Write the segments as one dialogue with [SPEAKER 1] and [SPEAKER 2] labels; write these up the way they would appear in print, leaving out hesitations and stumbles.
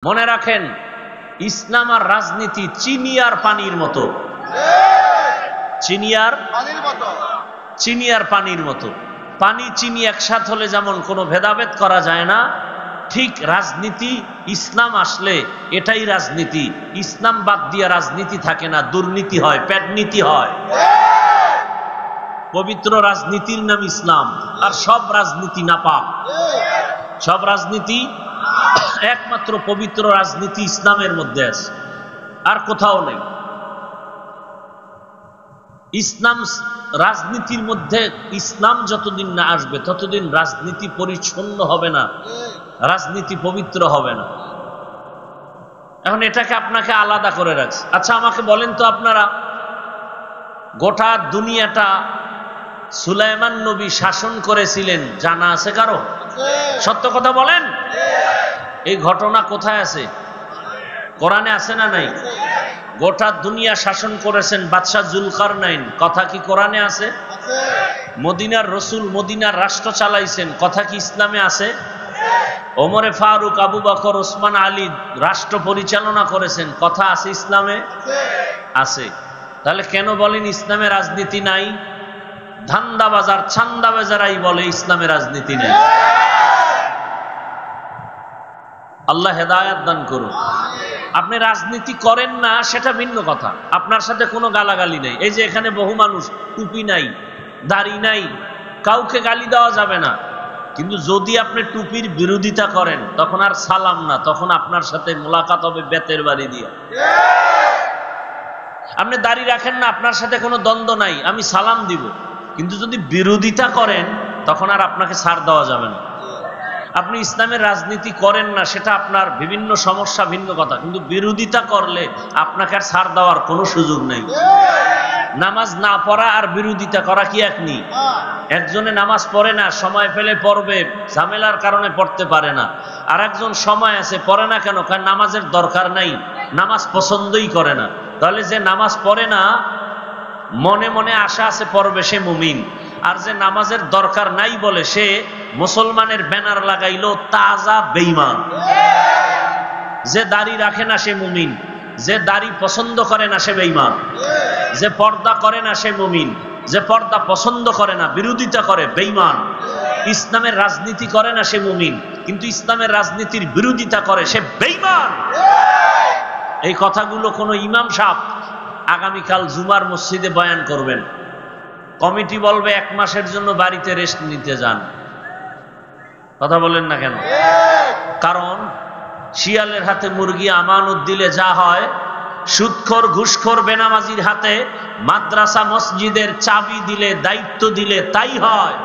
[SPEAKER 1] মনে রাখেন, ইসলাম আর রাজনীতি চিনি আর পানির মতো। চিনি আর পানির মতো। পানি চিনি একসাথ হলে যেমন কোনো ভেদাভেদ করা যায় না, ঠিক রাজনীতি ইসলাম আসলে এটাই রাজনীতি। ইসলাম বাদ দিয়ে রাজনীতি থাকে না, দুর্নীতি হয়, পেটনীতি হয়। পবিত্র রাজনীতির নাম ইসলাম, আর সব রাজনীতি নাপাক। সব রাজনীতি, একমাত্র পবিত্র রাজনীতি ইসলামের মধ্যে আছে, আর কোথাও নেই। ইসলাম রাজনীতির মধ্যে, ইসলাম যতদিন না আসবে ততদিন রাজনীতি পরিচ্ছন্ন হবে না, রাজনীতি পবিত্র হবে না। এখন এটাকে আপনাকে আলাদা করে রাখছে। আচ্ছা আমাকে বলেন তো, আপনারা গোটা দুনিয়াটা সুলাইমান নবী শাসন করেছিলেন, জানা আছে কারো? সত্য কথা বলেন, এই ঘটনা কোথায় আছে? কোরআনে আছে না নাই? গোটা দুনিয়া শাসন করেছেন বাদশাহ জুলকারনাইন, কথা কি কোরআনে আছে? মদিনার রসুল মদিনার রাষ্ট্র চালাইছেন, কথা কি ইসলামে আছে? ওমরে ফারুক, আবু বকর, ওসমান, আলী রাষ্ট্র পরিচালনা করেছেন, কথা আছে ইসলামে? আছে। তাহলে কেন বলেন ইসলামে রাজনীতি নাই? ধান্দাবাজার ছান্দাবাজারাই বলে ইসলামে রাজনীতি নেই। আল্লাহ হেদায়েত দান করুন। আপনি রাজনীতি করেন না সেটা ভিন্ন কথা, আপনার সাথে কোনো গালাগালি নেই। এই যে এখানে বহু মানুষ টুপি নাই, দাড়ি নাই, কাউকে গালি দেওয়া যাবে না। কিন্তু যদি আপনি টুপির বিরোধিতা করেন তখন আর সালাম না, তখন আপনার সাথে মোলাকাত হবে বেতের বাড়ি দিয়ে। আপনি দাড়ি রাখেন না, আপনার সাথে কোনো দ্বন্দ্ব নাই, আমি সালাম দিব। কিন্তু যদি বিরোধিতা করেন তখন আর আপনাকে ছাড় দেওয়া যাবে না। আপনি ইসলামের রাজনীতি করেন না সেটা আপনার বিভিন্ন সমস্যা, ভিন্ন কথা, কিন্তু বিরোধিতা করলে আপনাকে আর ছাড় দেওয়ার কোনো সুযোগ নেই। নামাজ না পড়া আর বিরোধিতা করা কি এক নি? একজনে নামাজ পড়ে না, সময় পেলে পড়বে, ঝামেলার কারণে পড়তে পারে না। আর একজন সময় আছে, পড়ে না কেন? কারণ নামাজের দরকার নাই, নামাজ পছন্দই করে না। তাহলে যে নামাজ পড়ে না, মনে মনে আশা আছে পড়বে, সে মুমিন। আর যে নামাজের দরকার নাই বলে সে মুসলমানের ব্যানার লাগাইলো তাজা বেঈমান। যে দাড়ি রাখে না সে মুমিন, যে দাড়ি পছন্দ করে না সে বেঈমান, যে পর্দা করে না সে মুমিন, যে পর্দা পছন্দ করে না, বিরোধিতা করে, বেঈমান। ইসলামের রাজনীতি করে না সে মুমিন, কিন্তু ইসলামের রাজনীতির বিরোধিতা করে, সে বেঈমান। এই কথাগুলো কোনো ইমাম সাহেব আগামীকাল জুমার মসজিদে বয়ান করবেন, কমিটি বলবে 1 মাসের জন্য বাড়িতে রেস্ট নিতে যান। কথা বলেন না কেন? কারণ শিয়ালের হাতে মুরগি আমানত দিলে যা হয়, সুদখোর ঘুষখোর বেনামাজির হাতে মাদ্রাসা মসজিদের চাবি দিলে, দায়িত্ব দিলে তাই হয়।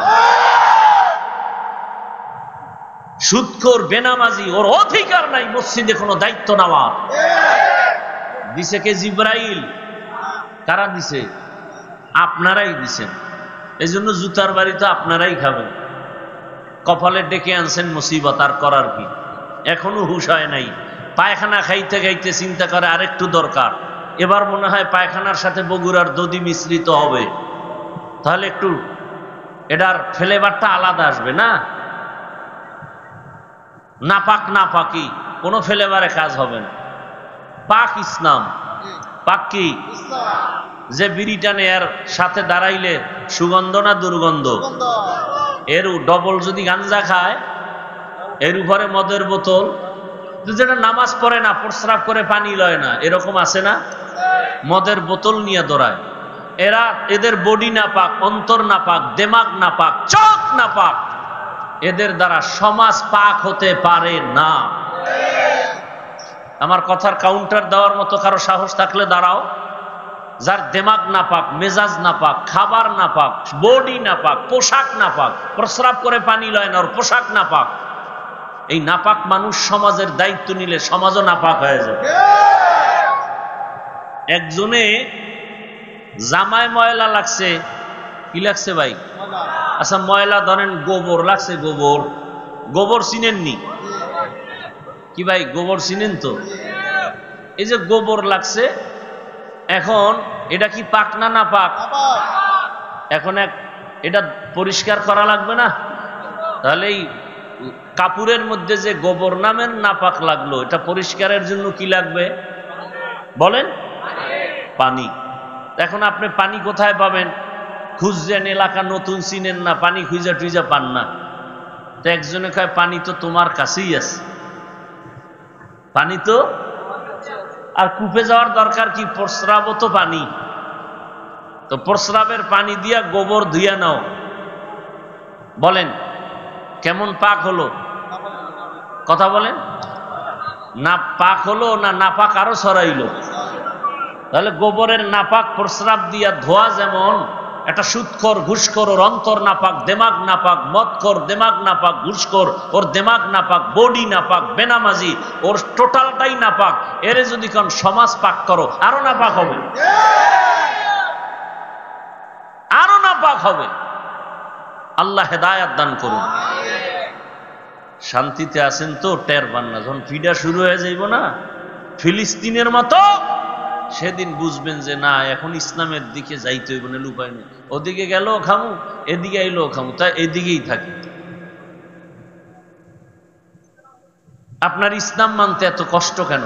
[SPEAKER 1] সুদখোর বেনামাজি, ওর অধিকার নাই মসজিদে কোনো দায়িত্ব নেওয়ার। দিছে কে? জিব্রাইল। কারা দিছে? আপনারাই দিছেন। এই জন্য জুতার বাড়ি তো আপনারাই খাবেন। কপালে ডেকে আনছেন মুসিবত, আর করার কি? এখনো হুশ হয় নাই। পায়খানা খাইতে খাইতে চিন্তা করে আরেকটু দরকার, এবার মনে হয় পায়খানার সাথে বগুড়ার দধি মিশ্রিত হবে, তাহলে একটু এটার ফ্লেভারটা আলাদা আসবে না। নাপাক নাপাকি কোনো ফ্লেভারে কাজ হবে না। পাক ইসলাম। পাক কি? যে বিড়িটা নেয়ার সাথে দাঁড়াইলে সুগন্ধ না দুর্গন্ধ? এর ডবল যদি গাঞ্জা খায়, এর উপরে মদের বোতল, যেটা নামাজ পড়ে না, প্রস্রাব করে পানি লয় না, এরকম আছে না? মদের বোতল নিয়ে দৌড়ায়। এদের বডি না পাক, অন্তর না পাক, দেমাগ না পাক, চোখ না পাক, এদের দ্বারা সমাজ পাক হতে পারে না। আমার কথার কাউন্টার দেওয়ার মতো কারো সাহস থাকলে দাঁড়াও। যার দেমাগ না পাক, মেজাজ না পাক, খাবার না পাক, বডি না পাক, পোশাক না পাক, প্রস্রাব করে পানি লয় না, ওর পোশাক না পাক, এই নাপাক মানুষ সমাজের দায়িত্ব নিলে সমাজও নাপাক হয়ে যাবে। একজনে জামায় ময়লা লাগছে, কি লাগছে ভাই? আচ্ছা ময়লা ধরেন গোবর লাগছে, গোবর। গোবর চিনেননি কি ভাই? গোবর চিনেন তো? এই যে গোবর লাগছে, এখন এটা কি পাক না না পাক? এখন এটা পরিষ্কার করা লাগবে না? তাহলে এই কাপড়ের মধ্যে যে গোবর নামের নাপাক লাগলো, এটা পরিষ্কারের জন্য কি লাগবে বলেন? পানি। এখন আপনি পানি কোথায় পাবেন? খুঁজছেন, এলাকা নতুন, চিনেন না, পানি খুঁজা টুইজা পান না। তো একজনে কয় পানি তো তোমার কাছেই আছে, পানি তো। আর কূপে যাওয়ার দরকার কি? প্রস্রাবও তো পানি। তো প্রস্রাবের পানি দিয়া গোবর ধুইয়া নাও, বলেন কেমন পাক হলো? কথা বলেন, না পাক হলো না নাপাক আরো ছড়াইলো? তাহলে গোবরের নাপাক প্রস্রাব দিয়া ধোয়া যেমন, একটা সুদখোর ঘুষখোর ওর অন্তর নাপাক, দেমাগ নাপাক, মদখোর দেমাগ নাপাক, ঘুষখোর ওর দেমাগ নাপাক, বডি নাপাক, বেনামাজি ওর টোটালটাই নাপাক, এরে যদি কোন সমাজ পাক করো আরো নাপাক হবে, আরো নাপাক হবে। আল্লাহ হেদায়াত দান করুন। শান্তিতে আছেন তো? টের পান না। যখন ফিডা শুরু হয়ে যাইব না ফিলিস্তিনের মতো, সেদিন বুঝবেন যে না, এখন ইসলামের দিকে যাইতে হইব, না উপায় নেই। ওদিকে গেলেও খামু, এদিকে আইলেও খামু, তাই এদিকেই থাকি। আপনার ইসলাম মানতে এত কষ্ট কেন?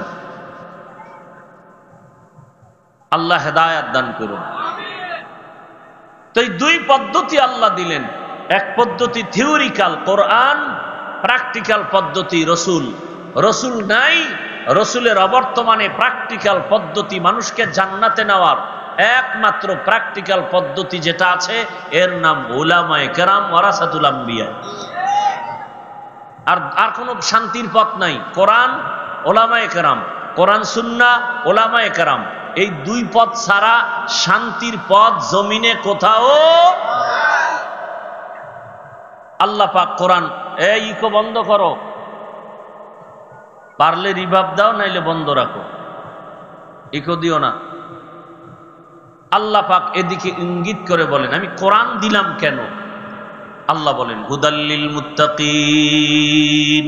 [SPEAKER 1] আল্লাহ হেদায়াত দান করুন। তো এই দুই পদ্ধতি আল্লাহ দিলেন, এক পদ্ধতি থিওরিক্যাল কোরআন, প্র্যাকটিক্যাল পদ্ধতি রসুল। রসুল নাই, রসুলের অবর্তমানে প্র্যাকটিক্যাল পদ্ধতি, মানুষকে জান্নাতে নেওয়ার একমাত্র প্র্যাকটিক্যাল পদ্ধতি যেটা আছে, এর নাম উলামায়ে কেরাম, ওয়ারাসাতুল আম্বিয়া। আর কোনো শান্তির পথ নাই। কোরআন, উলামায়ে কেরাম, কোরআন সুন্নাহ, উলামায়ে কেরাম, এই দুই পথ ছাড়া শান্তির পথ জমিনে কোথাও। আল্লাহ পাক কোরআন, এই ইকো বন্ধ করো, পারলে রিভাব দাও, নাইলে বন্ধ রাখো, ইকো দিও না। আল্লাহ পাক এদিকে ইঙ্গিত করে বলেন, আমি কোরআন দিলাম কেন? আল্লাহ বলেন হুদাল্লিল মুত্তাকিন,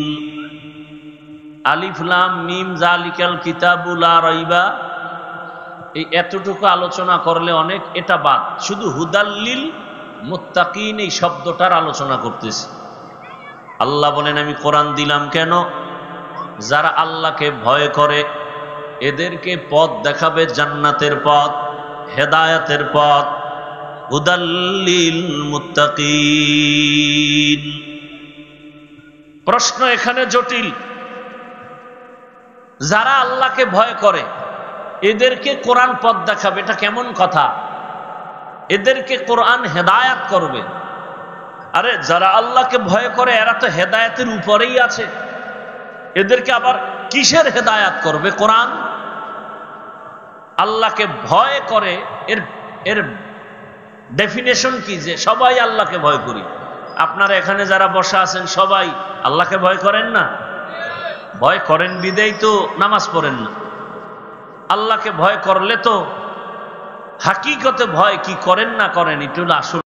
[SPEAKER 1] আলিফ লাম মিম যালিকাল কিতাবু লা রাইবা। এই এতটুকু আলোচনা করলে অনেক, এটা বাদ, শুধু হুদাল্লিল মুত্তাকিন এই শব্দটার আলোচনা করতেছি। আল্লাহ বলেন আমি কোরআন দিলাম কেন? যারা আল্লাহকে ভয় করে এদেরকে পথ দেখাবে, জান্নাতের পথ, হেদায়েতের পথ। হুদাল্লিল মুত্তাকিন। প্রশ্ন এখানে জটিল। যারা আল্লাহকে ভয় করে এদেরকে কোরআন পথ দেখাবে, এটা কেমন কথা? এদেরকে কোরআন হেদায়েত করবে। আরে যারা আল্লাহকে ভয় করে এরা তো হেদায়েতের উপরেই আছে, এদেরকে আবার কিসের হেদায়েত করবে কোরআন? আল্লাহকে ভয় করে, এর ডেফিনেশন কি? যে সবাই আল্লাহকে ভয় করি। আপনারা এখানে যারা বসা আছেন সবাই আল্লাহকে ভয় করেন না? ভয় করেন বিদেই তো নামাজ পড়েন না। আল্লাহকে ভয় করলে তো হাকিকতে ভয় কি করেন না করেন, এটা হলো আসল।